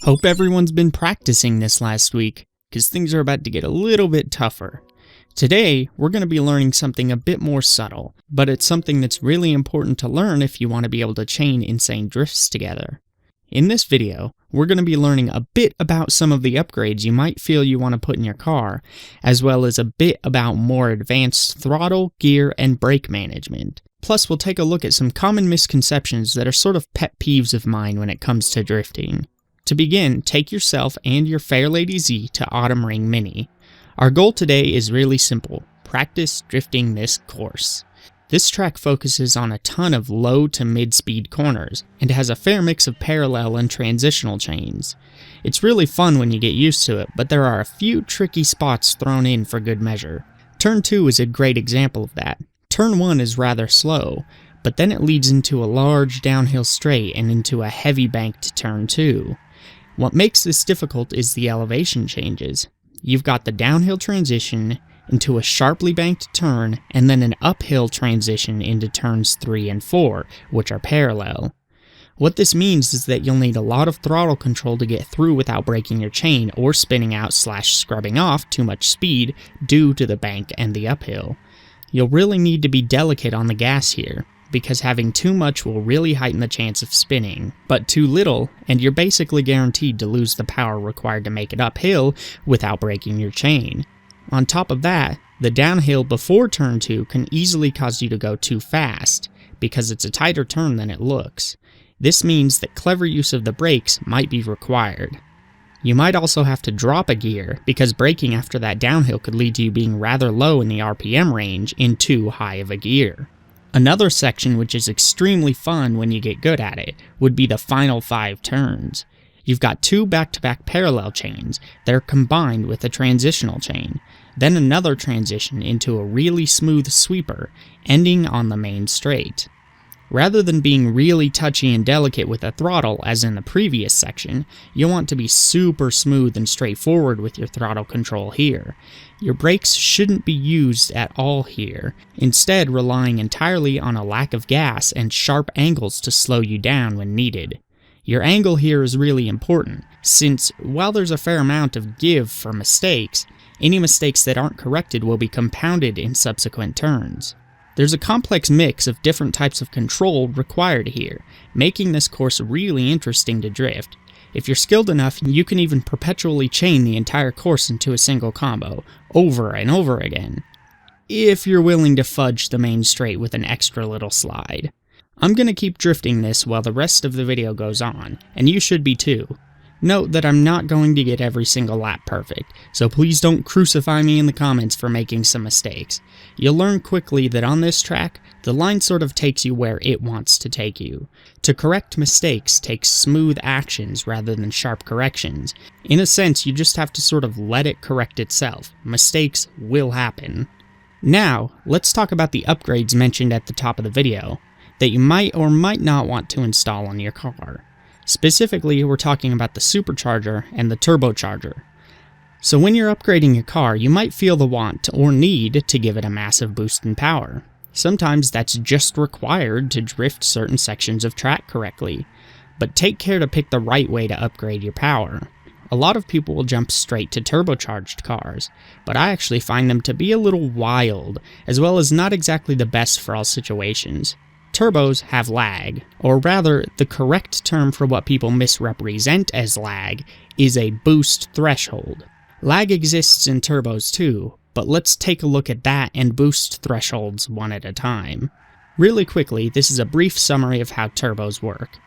Hope everyone's been practicing this last week, because things are about to get a little bit tougher. Today, we're going to be learning something a bit more subtle, but it's something that's really important to learn if you want to be able to chain insane drifts together. In this video, we're going to be learning a bit about some of the upgrades you might feel you want to put in your car, as well as a bit about more advanced throttle, gear, and brake management. Plus, we'll take a look at some common misconceptions that are sort of pet peeves of mine when it comes to drifting. To begin, take yourself and your fair lady Z to Autumn Ring Mini. Our goal today is really simple: practice drifting this course. This track focuses on a ton of low to mid-speed corners, and has a fair mix of parallel and transitional chains. It's really fun when you get used to it, but there are a few tricky spots thrown in for good measure. Turn 2 is a great example of that. Turn 1 is rather slow, but then it leads into a large downhill straight and into a heavy banked turn 2. What makes this difficult is the elevation changes. You've got the downhill transition into a sharply banked turn, and then an uphill transition into turns 3 and 4, which are parallel. What this means is that you'll need a lot of throttle control to get through without breaking your chain or spinning out / scrubbing off too much speed due to the bank and the uphill. You'll really need to be delicate on the gas here, because having too much will really heighten the chance of spinning, but too little, and you're basically guaranteed to lose the power required to make it uphill without breaking your chain. On top of that, the downhill before turn 2 can easily cause you to go too fast, because it's a tighter turn than it looks. This means that clever use of the brakes might be required. You might also have to drop a gear, because braking after that downhill could lead to you being rather low in the RPM range in too high of a gear. Another section which is extremely fun when you get good at it would be the final 5 turns. You've got 2 back-to-back parallel chains that are combined with a transitional chain, then another transition into a really smooth sweeper, ending on the main straight. Rather than being really touchy and delicate with the throttle as in the previous section, you'll want to be super smooth and straightforward with your throttle control here. Your brakes shouldn't be used at all here, instead relying entirely on a lack of gas and sharp angles to slow you down when needed. Your angle here is really important, since while there's a fair amount of give for mistakes, any mistakes that aren't corrected will be compounded in subsequent turns. There's a complex mix of different types of control required here, making this course really interesting to drift. If you're skilled enough, you can even perpetually chain the entire course into a single combo, over and over again, if you're willing to fudge the main straight with an extra little slide. I'm going to keep drifting this while the rest of the video goes on, and you should be too. Note that I'm not going to get every single lap perfect, so please don't crucify me in the comments for making some mistakes. You'll learn quickly that on this track, the line sort of takes you where it wants to take you. To correct mistakes takes smooth actions rather than sharp corrections. In a sense, you just have to sort of let it correct itself. Mistakes will happen. Now, let's talk about the upgrades mentioned at the top of the video that you might or might not want to install on your car. Specifically, we're talking about the supercharger and the turbocharger. So when you're upgrading your car, you might feel the want or need to give it a massive boost in power. Sometimes that's just required to drift certain sections of track correctly, but take care to pick the right way to upgrade your power. A lot of people will jump straight to turbocharged cars, but I actually find them to be a little wild, as well as not exactly the best for all situations. Turbos have lag, or rather, the correct term for what people misrepresent as lag is a boost threshold. Lag exists in turbos too, but let's take a look at that and boost thresholds one at a time. Really quickly, this is a brief summary of how turbos work.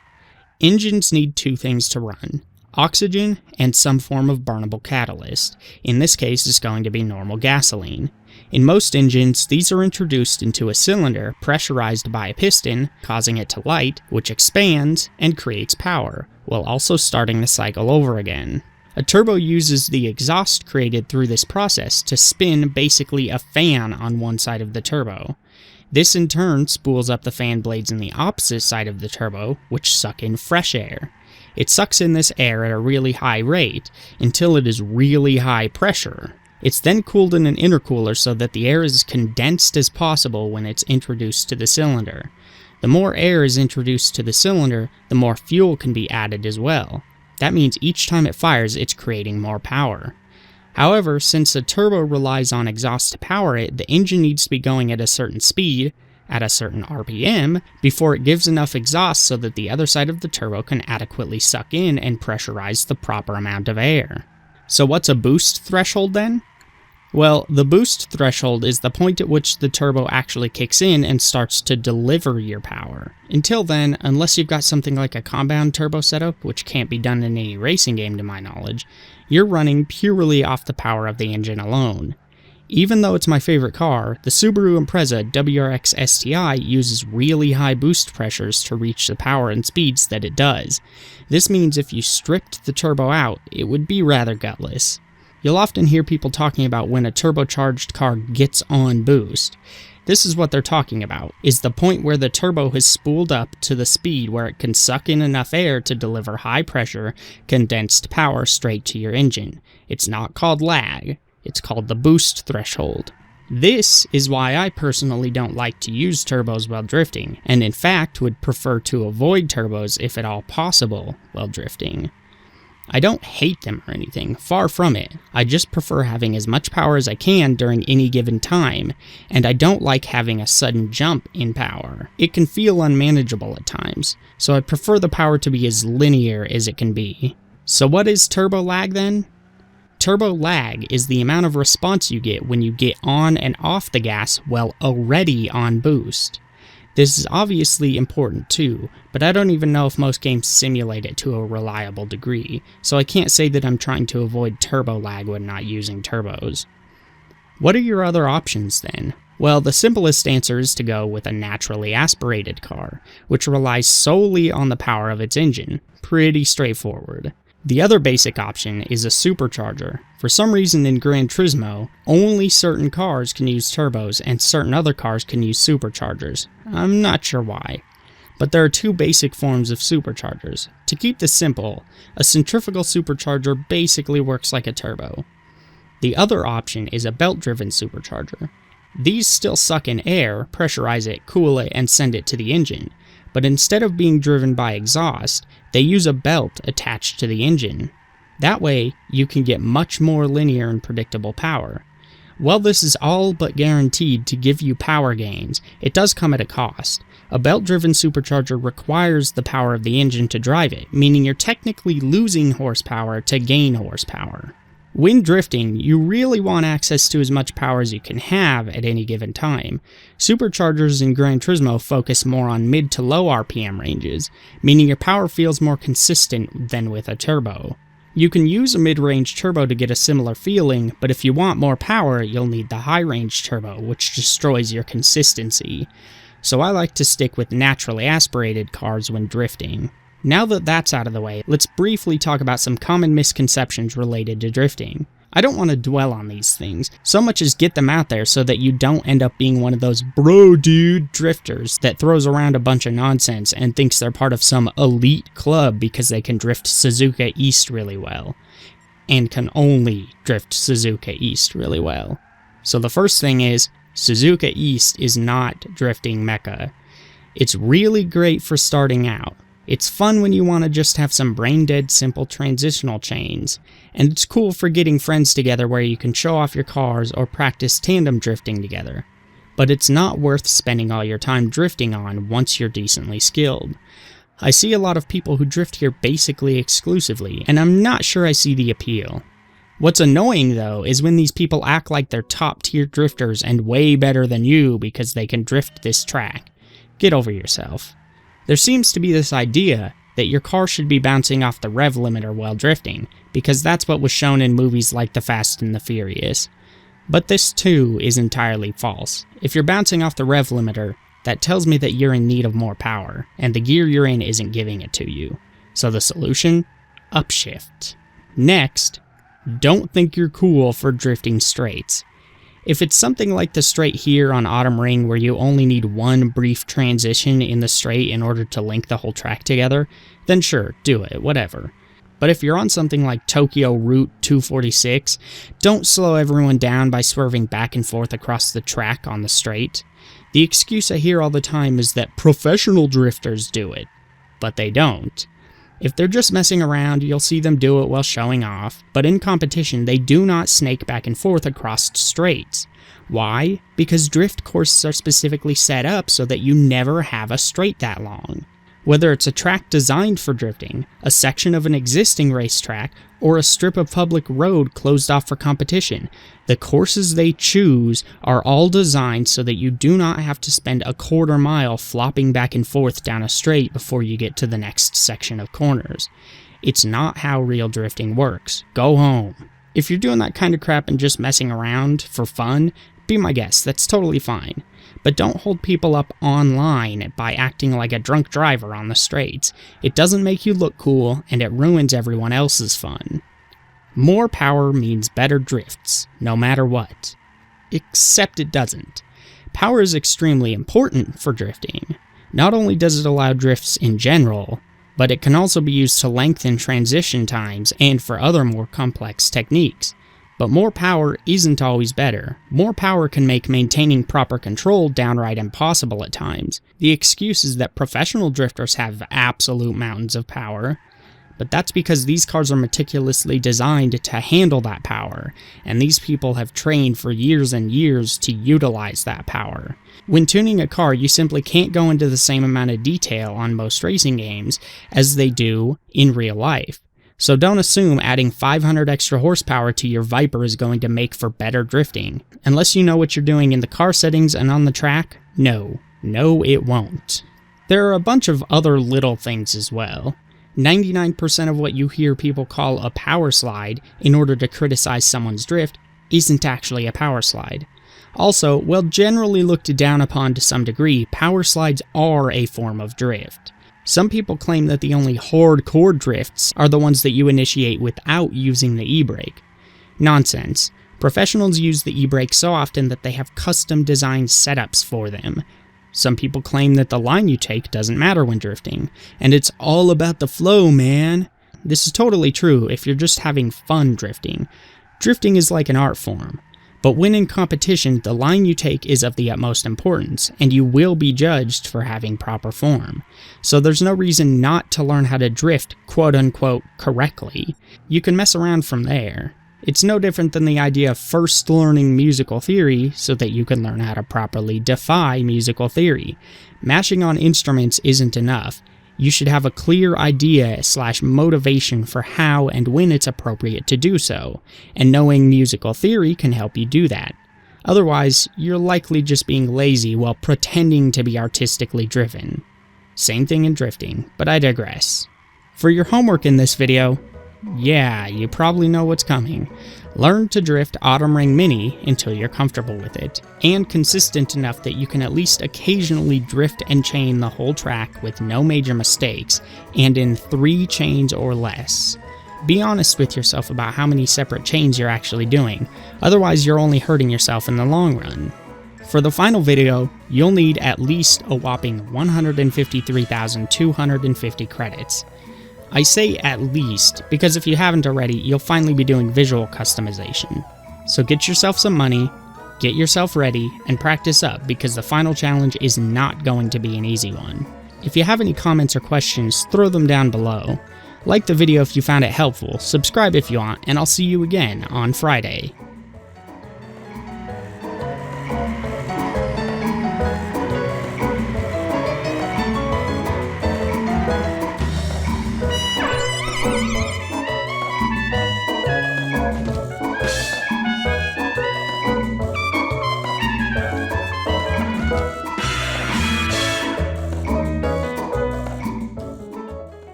Engines need 2 things to run: oxygen and some form of burnable catalyst. In this case, it's going to be normal gasoline. In most engines, these are introduced into a cylinder pressurized by a piston, causing it to light, which expands and creates power, while also starting the cycle over again. A turbo uses the exhaust created through this process to spin basically a fan on one side of the turbo. This in turn spools up the fan blades in the opposite side of the turbo, which suck in fresh air. It sucks in this air at a really high rate, until it is really high pressure. It's then cooled in an intercooler so that the air is as condensed as possible when it's introduced to the cylinder. The more air is introduced to the cylinder, the more fuel can be added as well. That means each time it fires, it's creating more power. However, since a turbo relies on exhaust to power it, the engine needs to be going at a certain speed, at a certain RPM, before it gives enough exhaust so that the other side of the turbo can adequately suck in and pressurize the proper amount of air. So what's a boost threshold then? Well, the boost threshold is the point at which the turbo actually kicks in and starts to deliver your power. Until then, unless you've got something like a compound turbo setup, which can't be done in any racing game to my knowledge, you're running purely off the power of the engine alone. Even though it's my favorite car, the Subaru Impreza WRX STI uses really high boost pressures to reach the power and speeds that it does. This means if you stripped the turbo out, it would be rather gutless. You'll often hear people talking about when a turbocharged car gets on boost. This is what they're talking about, is the point where the turbo has spooled up to the speed where it can suck in enough air to deliver high pressure, condensed power straight to your engine. It's not called lag. It's called the boost threshold. This is why I personally don't like to use turbos while drifting, and in fact would prefer to avoid turbos if at all possible while drifting. I don't hate them or anything, far from it. I just prefer having as much power as I can during any given time, and I don't like having a sudden jump in power. It can feel unmanageable at times, so I prefer the power to be as linear as it can be. So what is turbo lag then? Turbo lag is the amount of response you get when you get on and off the gas while already on boost. This is obviously important too, but I don't even know if most games simulate it to a reliable degree, so I can't say that I'm trying to avoid turbo lag when not using turbos. What are your other options then? Well, the simplest answer is to go with a naturally aspirated car, which relies solely on the power of its engine. Pretty straightforward. The other basic option is a supercharger. For some reason in Gran Turismo, only certain cars can use turbos and certain other cars can use superchargers. I'm not sure why. But there are two basic forms of superchargers. To keep this simple, a centrifugal supercharger basically works like a turbo. The other option is a belt-driven supercharger. These still suck in air, pressurize it, cool it, and send it to the engine. But instead of being driven by exhaust, they use a belt attached to the engine. That way, you can get much more linear and predictable power. While this is all but guaranteed to give you power gains, it does come at a cost. A belt-driven supercharger requires the power of the engine to drive it, meaning you're technically losing horsepower to gain horsepower. When drifting, you really want access to as much power as you can have at any given time. Superchargers in Gran Turismo focus more on mid to low RPM ranges, meaning your power feels more consistent than with a turbo. You can use a mid-range turbo to get a similar feeling, but if you want more power, you'll need the high-range turbo, which destroys your consistency. So I like to stick with naturally aspirated cars when drifting. Now that that's out of the way, let's briefly talk about some common misconceptions related to drifting. I don't want to dwell on these things, so much as get them out there so that you don't end up being one of those bro dude drifters that throws around a bunch of nonsense and thinks they're part of some elite club because they can drift Suzuka East really well, and can only drift Suzuka East really well. So the first thing is, Suzuka East is not drifting mecca. It's really great for starting out. It's fun when you want to just have some brain-dead simple transitional chains, and it's cool for getting friends together where you can show off your cars or practice tandem drifting together. But it's not worth spending all your time drifting on once you're decently skilled. I see a lot of people who drift here basically exclusively, and I'm not sure I see the appeal. What's annoying though is when these people act like they're top-tier drifters and way better than you because they can drift this track. Get over yourself. There seems to be this idea that your car should be bouncing off the rev limiter while drifting, because that's what was shown in movies like The Fast and the Furious. But this too is entirely false. If you're bouncing off the rev limiter, that tells me that you're in need of more power, and the gear you're in isn't giving it to you. So the solution? Upshift. Next, don't think you're cool for drifting straights. If it's something like the straight here on Autumn Ring where you only need one brief transition in the straight in order to link the whole track together, then sure, do it, whatever. But if you're on something like Tokyo Route 246, don't slow everyone down by swerving back and forth across the track on the straight. The excuse I hear all the time is that professional drifters do it, but they don't. If they're just messing around, you'll see them do it while showing off, but in competition, they do not snake back and forth across straights. Why? Because drift courses are specifically set up so that you never have a straight that long. Whether it's a track designed for drifting, a section of an existing racetrack, or a strip of public road closed off for competition, the courses they choose are all designed so that you do not have to spend a quarter mile flopping back and forth down a straight before you get to the next section of corners. It's not how real drifting works. Go home. If you're doing that kind of crap and just messing around for fun, be my guest, that's totally fine. But don't hold people up online by acting like a drunk driver on the straights. It doesn't make you look cool, and it ruins everyone else's fun. More power means better drifts, no matter what. Except it doesn't. Power is extremely important for drifting. Not only does it allow drifts in general, but it can also be used to lengthen transition times and for other more complex techniques. But more power isn't always better. More power can make maintaining proper control downright impossible at times. The excuse is that professional drifters have absolute mountains of power, but that's because these cars are meticulously designed to handle that power, and these people have trained for years and years to utilize that power. When tuning a car, you simply can't go into the same amount of detail on most racing games as they do in real life. So don't assume adding 500 extra horsepower to your Viper is going to make for better drifting. Unless you know what you're doing in the car settings and on the track, no, it won't. There are a bunch of other little things as well. 99% of what you hear people call a power slide in order to criticize someone's drift isn't actually a power slide. Also, while generally looked down upon to some degree, power slides are a form of drift. Some people claim that the only hardcore drifts are the ones that you initiate without using the e-brake. Nonsense. Professionals use the e-brake so often that they have custom designed setups for them. Some people claim that the line you take doesn't matter when drifting, and it's all about the flow, man. This is totally true if you're just having fun drifting. Drifting is like an art form. But when in competition, the line you take is of the utmost importance, and you will be judged for having proper form. So there's no reason not to learn how to drift, quote-unquote, correctly. You can mess around from there. It's no different than the idea of first learning musical theory so that you can learn how to properly defy musical theory. Mashing on instruments isn't enough. You should have a clear idea/motivation for how and when it's appropriate to do so, and knowing musical theory can help you do that. Otherwise, you're likely just being lazy while pretending to be artistically driven. Same thing in drifting, but I digress. For your homework in this video, yeah, you probably know what's coming. Learn to drift Autumn Ring Mini until you're comfortable with it, and consistent enough that you can at least occasionally drift and chain the whole track with no major mistakes, and in 3 chains or less. Be honest with yourself about how many separate chains you're actually doing, otherwise you're only hurting yourself in the long run. For the final video, you'll need at least a whopping 153,250 credits. I say at least, because if you haven't already, you'll finally be doing visual customization. So get yourself some money, get yourself ready, and practice up, because the final challenge is not going to be an easy one. If you have any comments or questions, throw them down below. Like the video if you found it helpful, subscribe if you want, and I'll see you again on Friday.